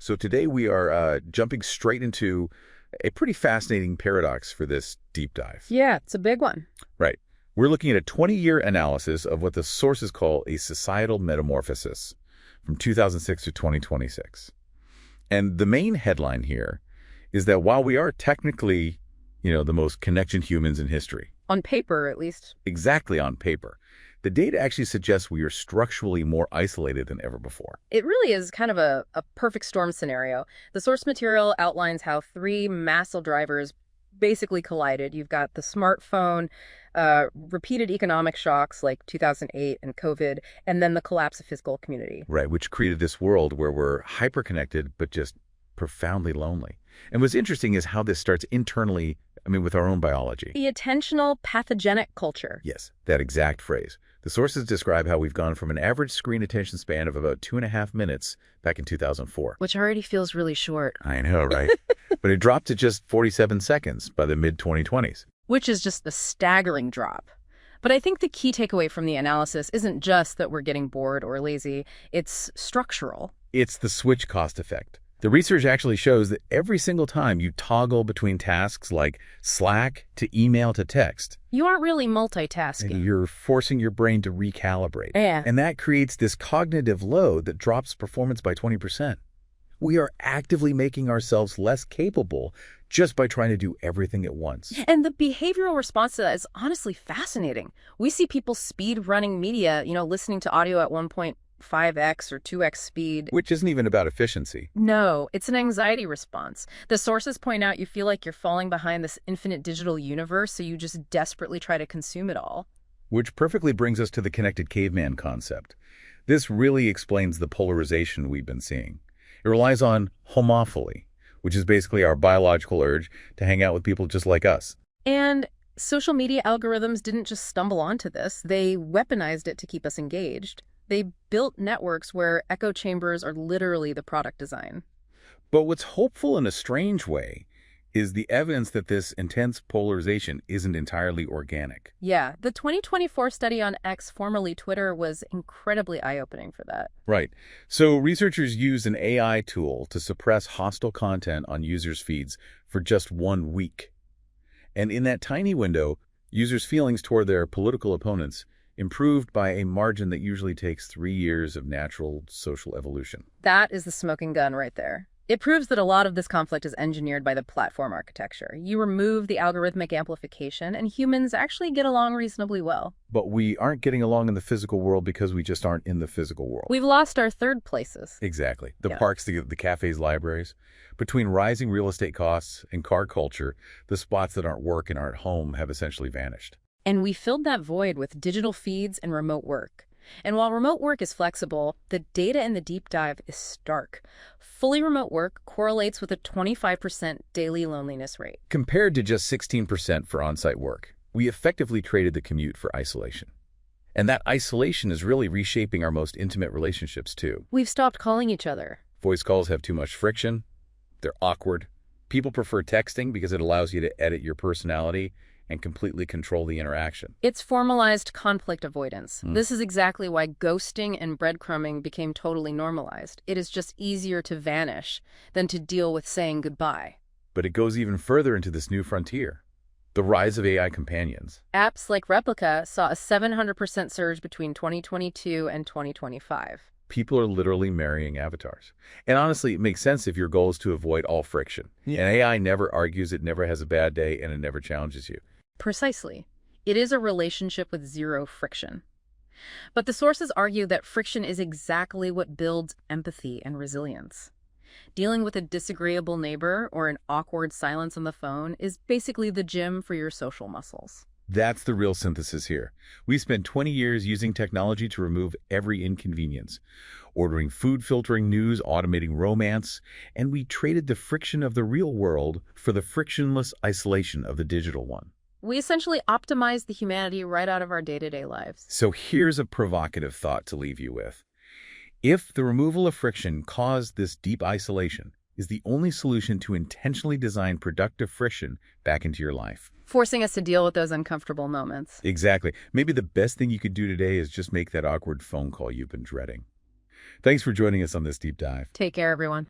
So today we are jumping straight into a pretty fascinating paradox for this deep dive. Yeah, it's a big one. Right. We're looking at a 20-year analysis of what the sources call a societal metamorphosis from 2006 to 2026. And the main headline here is that while we are technically, the most connected humans in history. On paper, at least. Exactly on paper. The data actually suggests we are structurally more isolated than ever before. It really is kind of a perfect storm scenario. The source material outlines how three massive drivers basically collided. You've got the smartphone, repeated economic shocks like 2008 and COVID, and then the collapse of physical community. Right, which created this world where we're hyper-connected but just profoundly lonely. And what's interesting is how this starts internally, with our own biology. The attentional pathogenic culture. Yes, that exact phrase. The sources describe how we've gone from an average screen attention span of about 2.5 minutes back in 2004. Which already feels really short. I know, right? But it dropped to just 47 seconds by the mid-2020s. Which is just a staggering drop. But I think the key takeaway from the analysis isn't just that we're getting bored or lazy. It's structural. It's the switch cost effect. The research actually shows that every single time you toggle between tasks like Slack to email to text, you aren't really multitasking. You're forcing your brain to recalibrate. Yeah. And that creates this cognitive load that drops performance by 20%. We are actively making ourselves less capable just by trying to do everything at once. And the behavioral response to that is honestly fascinating. We see people speed running media, listening to audio at 1.5x or 2x speed. Which isn't even about efficiency. No, it's an anxiety response. The sources point out you feel like you're falling behind this infinite digital universe, so you just desperately try to consume it all. Which perfectly brings us to the connected caveman concept. This really explains the polarization we've been seeing. It relies on homophily, which is basically our biological urge to hang out with people just like us. And social media algorithms didn't just stumble onto this. They weaponized it to keep us engaged. They built networks where echo chambers are literally the product design. But what's hopeful in a strange way is the evidence that this intense polarization isn't entirely organic. Yeah, the 2024 study on X, formerly Twitter, was incredibly eye-opening for that. Right. So researchers used an AI tool to suppress hostile content on users' feeds for just 1 week. And in that tiny window, users' feelings toward their political opponents improved by a margin that usually takes 3 years of natural social evolution. That is the smoking gun right there. It proves that a lot of this conflict is engineered by the platform architecture. You remove the algorithmic amplification, and humans actually get along reasonably well. But we aren't getting along in the physical world because we just aren't in the physical world. We've lost our third places. Exactly. The parks, the cafes, libraries. Between rising real estate costs and car culture, the spots that aren't work and aren't home have essentially vanished. And we filled that void with digital feeds and remote work. And while remote work is flexible, the data in the deep dive is stark. Fully remote work correlates with a 25% daily loneliness rate. Compared to just 16% for on-site work, we effectively traded the commute for isolation. And that isolation is really reshaping our most intimate relationships, too. We've stopped calling each other. Voice calls have too much friction. They're awkward. People prefer texting because it allows you to edit your personality and completely control the interaction. It's formalized conflict avoidance. This is exactly why ghosting and breadcrumbing became totally normalized. It is just easier to vanish than to deal with saying goodbye. But it goes even further into this new frontier, the rise of AI companions. Apps like Replica saw a 700% surge between 2022 and 2025. People are literally marrying avatars. And honestly, it makes sense if your goal is to avoid all friction. Yeah. And AI never argues, it never has a bad day, and it never challenges you. Precisely. It is a relationship with zero friction. But the sources argue that friction is exactly what builds empathy and resilience. Dealing with a disagreeable neighbor or an awkward silence on the phone is basically the gym for your social muscles. That's the real synthesis here. We spent 20 years using technology to remove every inconvenience, ordering food, filtering news, automating romance, and we traded the friction of the real world for the frictionless isolation of the digital one. We essentially optimized the humanity right out of our day-to-day lives. So here's a provocative thought to leave you with. If the removal of friction caused this deep isolation is the only solution to intentionally design productive friction back into your life. Forcing us to deal with those uncomfortable moments. Exactly. Maybe the best thing you could do today is just make that awkward phone call you've been dreading. Thanks for joining us on this deep dive. Take care, everyone.